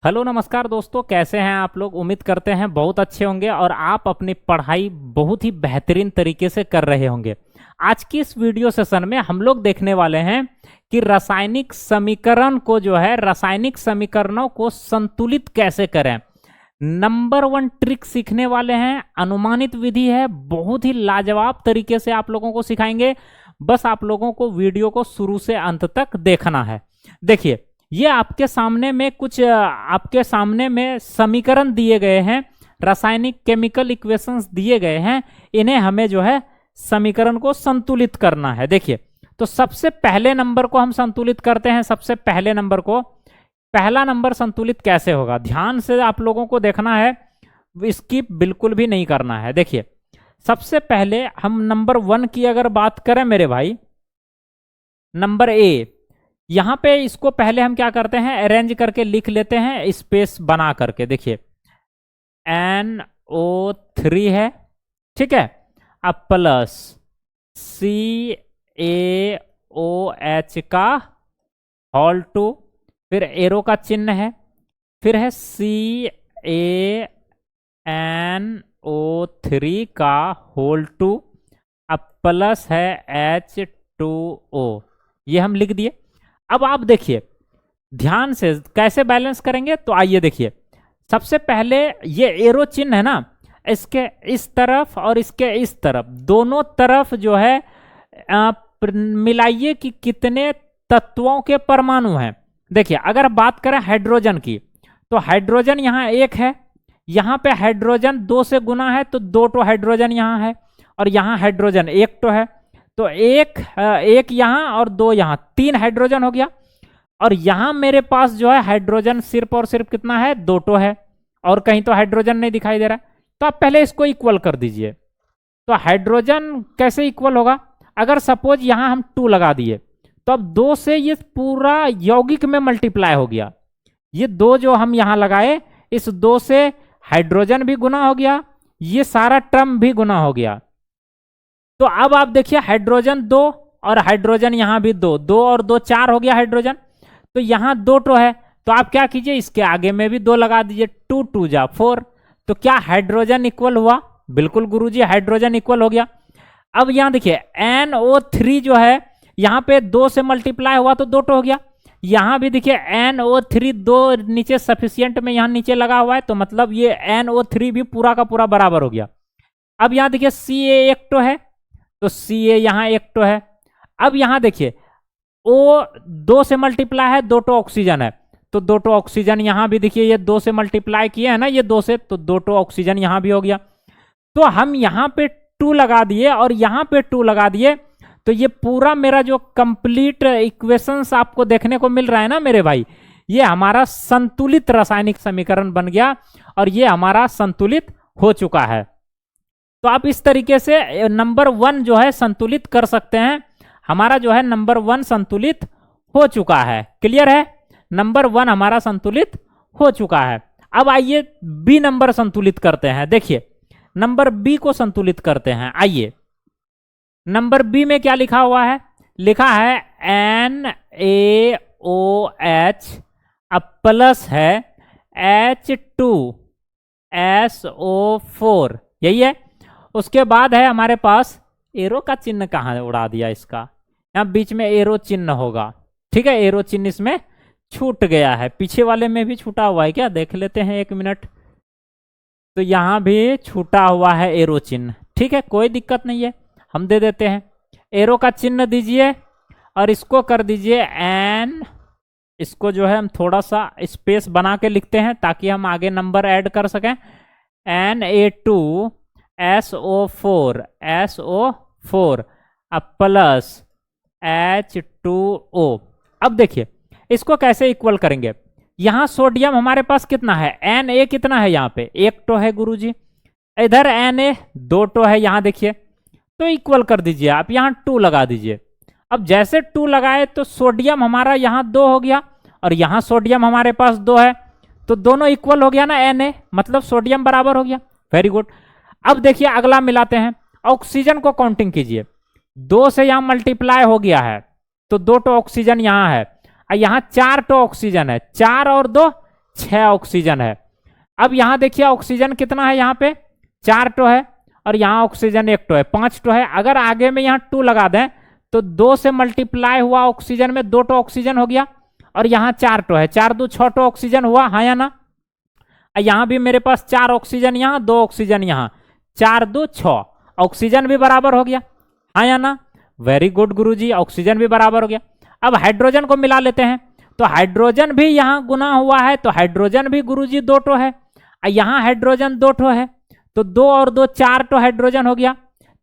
Hello नमस्कार दोस्तों, कैसे हैं आप लोग। उम्मीद करते हैं बहुत अच्छे होंगे और आप अपनी पढ़ाई बहुत ही बेहतरीन तरीके से कर रहे होंगे। आज की इस वीडियो सेशन में हम लोग देखने वाले हैं कि रासायनिक समीकरण को रासायनिक समीकरणों को संतुलित कैसे करें। नंबर 1 ट्रिक सीखने वाले हैं, अनुमानित विधि है, बहुत ही लाजवाब तरीके से आप लोगों को सिखाएंगे। बस आप लोगों को वीडियो को शुरू से अंत तक देखना है। देखिए, ये आपके सामने में समीकरण दिए गए हैं, रासायनिक केमिकल इक्वेशंस दिए गए हैं। इन्हें हमें समीकरण को संतुलित करना है। देखिए, तो सबसे पहले नंबर को हम संतुलित करते हैं। सबसे पहले नंबर को, पहला नंबर संतुलित कैसे होगा, ध्यान से आप लोगों को देखना है, स्किप बिल्कुल भी नहीं करना है। देखिए, सबसे पहले हम नंबर 1 की अगर बात करें मेरे भाई, नंबर ए, यहां पे इसको पहले हम क्या करते हैं, अरेंज करके लिख लेते हैं, स्पेस बना करके। देखिए, NO3 है, ठीक है, अब प्लस CaOH का होल 2, फिर एरो का चिन्ह है, फिर है CaNO3 का होल 2, अब प्लस है H2O। ये हम लिख दिए। अब आप देखिए ध्यान से कैसे बैलेंस करेंगे। तो आइए देखिए, सबसे पहले ये एरो चिन्ह है ना, इसके इस तरफ और इसके इस तरफ, दोनों तरफ मिलाइए कि कितने तत्वों के परमाणु हैं। देखिए, अगर बात करें हाइड्रोजन की, तो हाइड्रोजन यहाँ 1 है, यहाँ पे हाइड्रोजन 2 से गुना है, तो 2 तो हाइड्रोजन यहाँ है, और यहाँ हाइड्रोजन 1 तो है, तो एक यहाँ और 2 यहाँ, 3 हाइड्रोजन हो गया। और यहाँ मेरे पास हाइड्रोजन सिर्फ और सिर्फ कितना है, 2 तो है, और कहीं तो हाइड्रोजन नहीं दिखाई दे रहा है। तो आप पहले इसको इक्वल कर दीजिए। तो हाइड्रोजन कैसे इक्वल होगा, अगर सपोज यहाँ हम 2 लगा दिए, तो अब 2 से ये पूरा यौगिक में मल्टीप्लाई हो गया। ये 2 जो हम यहाँ लगाए, इस 2 से हाइड्रोजन भी गुना हो गया, ये सारा टर्म भी गुना हो गया। तो अब आप देखिए, हाइड्रोजन 2 और हाइड्रोजन यहाँ भी 2, 2 और 2 4 हो गया हाइड्रोजन। तो यहाँ 2 तो है, तो आप क्या कीजिए, इसके आगे में भी 2 लगा दीजिए, 2 2 जा 4। तो क्या हाइड्रोजन इक्वल हुआ? बिल्कुल गुरुजी, हाइड्रोजन इक्वल हो गया। अब यहाँ देखिए, NO3 यहाँ पे 2 से मल्टीप्लाई हुआ तो 2 तो हो गया। यहाँ भी देखिए NO3 2 नीचे सफिशियंट में यहाँ नीचे लगा हुआ है, तो मतलब ये NO3 भी पूरा का पूरा बराबर हो गया। अब यहाँ देखिए Ca 1 तो है, तो Ca यहाँ 1 तो है। अब यहाँ देखिए, O 2 से मल्टीप्लाई है, 2 तो ऑक्सीजन है, तो 2 तो ऑक्सीजन यहाँ भी देखिए, ये 2 से मल्टीप्लाई किए है ना, ये 2 से, तो 2 तो ऑक्सीजन यहाँ भी हो गया। तो हम यहाँ पे 2 लगा दिए और यहाँ पे 2 लगा दिए, तो ये पूरा मेरा जो कंप्लीट इक्वेशंस आपको देखने को मिल रहा है ना मेरे भाई, ये हमारा संतुलित रासायनिक समीकरण बन गया और ये हमारा संतुलित हो चुका है। तो आप इस तरीके से नंबर 1 संतुलित कर सकते हैं। हमारा नंबर 1 संतुलित हो चुका है। क्लियर है, नंबर 1 हमारा संतुलित हो चुका है। अब आइए बी नंबर संतुलित करते हैं। देखिए, नंबर बी को संतुलित करते हैं। आइए, नंबर बी में क्या लिखा हुआ है, लिखा है NaOH, अब प्लस है H2SO4, यही है। उसके बाद है हमारे पास एरो का चिन्ह, कहाँ उड़ा दिया इसका, यहाँ बीच में एरो चिन्ह होगा, ठीक है, एरो चिन्ह इसमें छूट गया है। पीछे वाले में भी छूटा हुआ है क्या, देख लेते हैं 1 मिनट। तो यहाँ भी छूटा हुआ है एरो चिन्ह, ठीक है, कोई दिक्कत नहीं है, हम दे देते हैं। एरो का चिन्ह दीजिए और इसको कर दीजिए N, इसको हम थोड़ा सा स्पेस बना के लिखते हैं ताकि हम आगे नंबर ऐड कर सकें। Na2SO4 अब प्लस H2O। अब देखिए, इसको कैसे इक्वल करेंगे। यहाँ सोडियम हमारे पास कितना है, Na कितना है, यहाँ पे 1 तो है गुरुजी, इधर Na 2 तो है, यहाँ देखिए, तो इक्वल कर दीजिए आप, यहाँ 2 लगा दीजिए। अब जैसे 2 लगाए तो सोडियम हमारा यहाँ 2 हो गया और यहाँ सोडियम हमारे पास 2 है, तो दोनों इक्वल हो गया ना, Na मतलब सोडियम बराबर हो गया। Very good. अब देखिए अगला मिलाते हैं, ऑक्सीजन को काउंटिंग कीजिए, 2 से यहाँ मल्टीप्लाई हो गया है, तो 2 तो ऑक्सीजन यहाँ है, यहाँ 4 तो ऑक्सीजन है, 4 और 2 6 ऑक्सीजन है। अब यहां देखिए ऑक्सीजन कितना है, यहाँ पे 4 टो है और यहाँ ऑक्सीजन 1 टो है, 5 टो है। अगर आगे में यहाँ 2 लगा दें तो 2 से मल्टीप्लाई हुआ ऑक्सीजन में 2 टो ऑक्सीजन हो गया और यहाँ 4 टो है, 4 2 6 टो ऑक्सीजन हुआ, हाँ या ना। यहाँ भी मेरे पास 4 ऑक्सीजन यहाँ, 2 ऑक्सीजन यहाँ, 4 2 6, ऑक्सीजन भी बराबर हो गया, हाँ या ना। वेरी गुड गुरुजी, ऑक्सीजन भी बराबर हो गया। अब हाइड्रोजन को मिला लेते हैं, तो हाइड्रोजन भी यहाँ गुना हुआ है, तो हाइड्रोजन भी गुरुजी 2 टो है, यहाँ हाइड्रोजन 2 टो है, तो 2 और 2 4 टो हाइड्रोजन हो गया,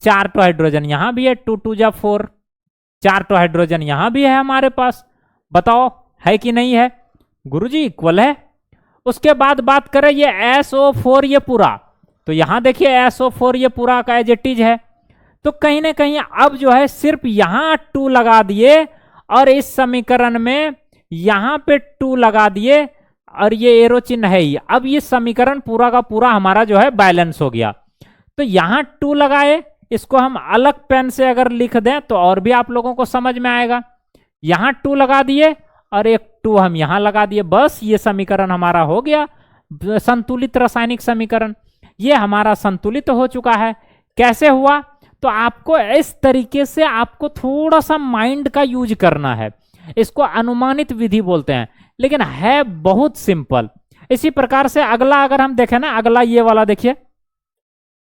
4 टो हाइड्रोजन यहाँ भी है, 2 2 जा 4, 4 टो हाइड्रोजन यहाँ भी है हमारे पास। बताओ है कि नहीं है गुरुजी, इक्वल है। उसके बाद बात करें ये SO4 ये पूरा, तो यहां देखिए SO4 ये पूरा का एज इट इज है, तो कहीं ना कहीं अब जो है सिर्फ यहां 2 लगा दिए और इस समीकरण में यहां पे 2 लगा दिए और ये एरो चिन्ह है ही। अब ये समीकरण पूरा का पूरा हमारा जो है बैलेंस हो गया। तो यहां 2 लगाए, इसको हम अलग पेन से अगर लिख दें तो और भी आप लोगों को समझ में आएगा। यहां 2 लगा दिए और एक 2 हम यहां लगा दिए, बस ये समीकरण हमारा हो गया संतुलित रासायनिक समीकरण। ये हमारा संतुलित हो चुका है। कैसे हुआ, तो आपको इस तरीके से आपको थोड़ा सा माइंड का यूज करना है। इसको अनुमानित विधि बोलते हैं, लेकिन है बहुत सिंपल। इसी प्रकार से अगला अगर हम देखें ना, अगला ये वाला देखिए,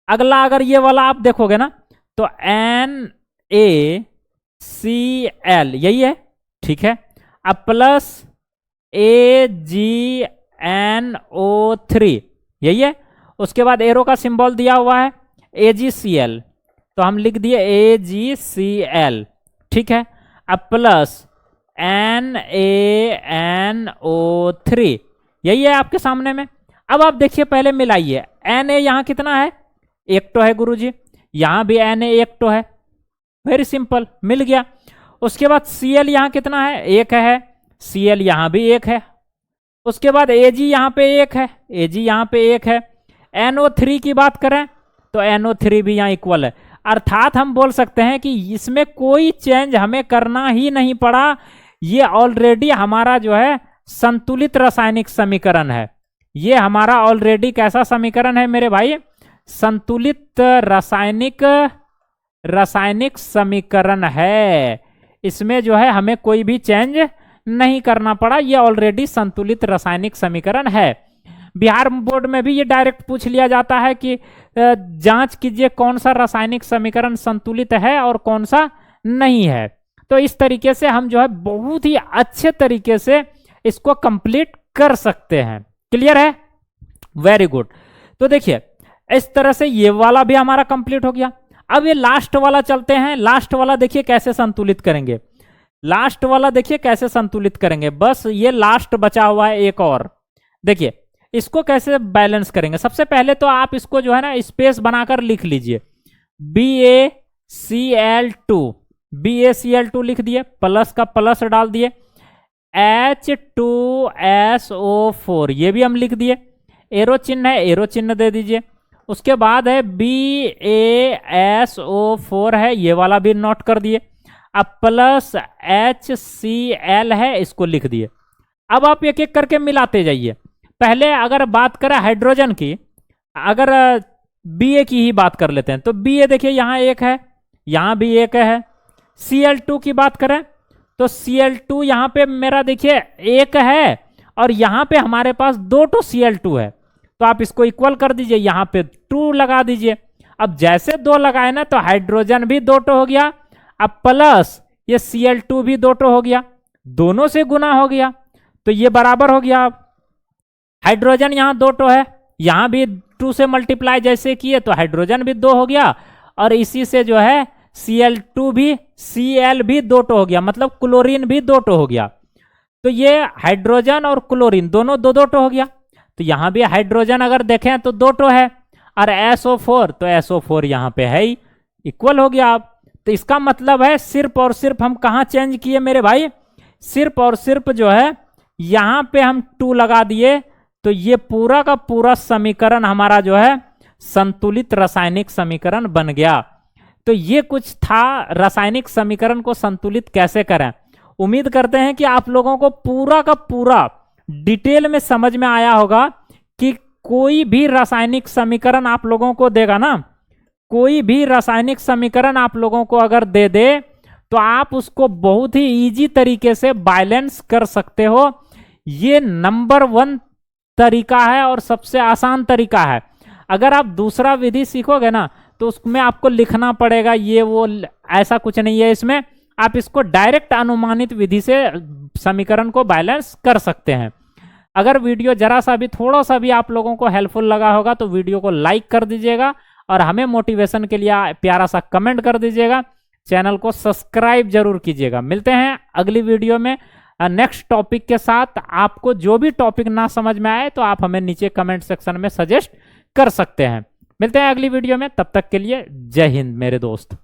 अगला अगर ये वाला आप देखोगे ना तो NaCl यही है, ठीक है। अब प्लस AgNO3 यही है। उसके बाद एरो का सिंबल दिया हुआ है AgCl, तो हम लिख दिए AgCl, ठीक है। अब प्लस NaNO3 यही है आपके सामने में। अब आप देखिए पहले मिलाइए, Na यहाँ कितना है, 1 टो है गुरुजी, यहाँ भी Na 1 टो है, वेरी सिंपल, मिल गया। उसके बाद Cl यहाँ कितना है, 1 है, Cl यहाँ भी 1 है। उसके बाद Ag यहाँ पे 1 है, Ag यहाँ पे 1 है। NO3 की बात करें तो NO3 भी यहाँ इक्वल है। अर्थात हम बोल सकते हैं कि इसमें कोई चेंज हमें करना ही नहीं पड़ा, ये ऑलरेडी हमारा जो है संतुलित रासायनिक समीकरण है। ये हमारा ऑलरेडी कैसा समीकरण है मेरे भाई, संतुलित रासायनिक समीकरण है। इसमें जो है हमें कोई भी चेंज नहीं करना पड़ा, ये ऑलरेडी संतुलित रासायनिक समीकरण है। बिहार बोर्ड में भी ये डायरेक्ट पूछ लिया जाता है कि जांच कीजिए कौन सा रासायनिक समीकरण संतुलित है और कौन सा नहीं है। तो इस तरीके से हम जो है बहुत ही अच्छे तरीके से इसको कंप्लीट कर सकते हैं। क्लियर है, वेरी गुड। तो देखिए इस तरह से ये वाला भी हमारा कंप्लीट हो गया। अब ये लास्ट वाला चलते हैं। लास्ट वाला देखिए कैसे संतुलित करेंगे, लास्ट वाला देखिए कैसे संतुलित करेंगे। बस ये लास्ट बचा हुआ है एक और, देखिए इसको कैसे बैलेंस करेंगे। सबसे पहले तो आप इसको जो है ना स्पेस बनाकर लिख लीजिए, BaCl2 लिख दिए, प्लस का प्लस डाल दिए, H2SO4 ये भी हम लिख दिए, एरो चिन्ह है एरो चिन्ह दे दीजिए। उसके बाद है BaSO4 है, ये वाला भी नोट कर दिए। अब प्लस HCl है, इसको लिख दिए। अब आप एक एक करके मिलाते जाइए। पहले अगर बात करें हाइड्रोजन की, अगर Ba की ही बात कर लेते हैं तो Ba देखिए यहाँ 1 है, यहाँ भी 1 है। Cl2 की बात करें तो Cl2 यहाँ पे मेरा देखिए 1 है और यहाँ पे हमारे पास 2 तो Cl2 है, तो आप इसको इक्वल कर दीजिए, यहाँ पे 2 लगा दीजिए। अब जैसे 2 लगाए ना तो हाइड्रोजन भी 2 टो हो गया, अब प्लस ये Cl2 भी 2 टो हो गया, दोनों से गुना हो गया, तो ये बराबर हो गया। अब हाइड्रोजन यहाँ 2 टो है, यहाँ भी 2 से मल्टीप्लाई जैसे किए तो हाइड्रोजन भी 2 हो गया, और इसी से जो है Cl2 भी Cl भी 2 टो हो गया, मतलब क्लोरीन भी 2 टो हो गया। तो ये हाइड्रोजन और क्लोरीन दोनों 2 टो हो गया। तो यहाँ भी हाइड्रोजन अगर देखें तो 2 टो है, और SO4 तो SO4 यहाँ पे है ही, इक्वल हो गया। अब तो इसका मतलब है सिर्फ और सिर्फ हम कहाँ चेंज किए मेरे भाई, सिर्फ और सिर्फ जो है यहाँ पे हम 2 लगा दिए, तो ये पूरा का पूरा समीकरण हमारा जो है संतुलित रासायनिक समीकरण बन गया। तो ये कुछ था रासायनिक समीकरण को संतुलित कैसे करें। उम्मीद करते हैं कि आप लोगों को पूरा का पूरा डिटेल में समझ में आया होगा कि कोई भी रासायनिक समीकरण आप लोगों को देगा ना, कोई भी रासायनिक समीकरण आप लोगों को अगर दे दे तो आप उसको बहुत ही इजी तरीके से बैलेंस कर सकते हो। ये नंबर 1 तरीका है और सबसे आसान तरीका है। अगर आप दूसरा विधि सीखोगे ना तो उसमें आपको लिखना पड़ेगा ये वो, ऐसा कुछ नहीं है इसमें। आप इसको डायरेक्ट अनुमानित विधि से समीकरण को बैलेंस कर सकते हैं। अगर वीडियो जरा सा भी थोड़ा सा भी आप लोगों को हेल्पफुल लगा होगा तो वीडियो को लाइक कर दीजिएगा और हमें मोटिवेशन के लिए प्यारा सा कमेंट कर दीजिएगा। चैनल को सब्सक्राइब जरूर कीजिएगा। मिलते हैं अगली वीडियो में नेक्स्ट टॉपिक के साथ। आपको जो भी टॉपिक ना समझ में आए तो आप हमें नीचे कमेंट सेक्शन में सजेस्ट कर सकते हैं। मिलते हैं अगली वीडियो में, तब तक के लिए जय हिंद मेरे दोस्त।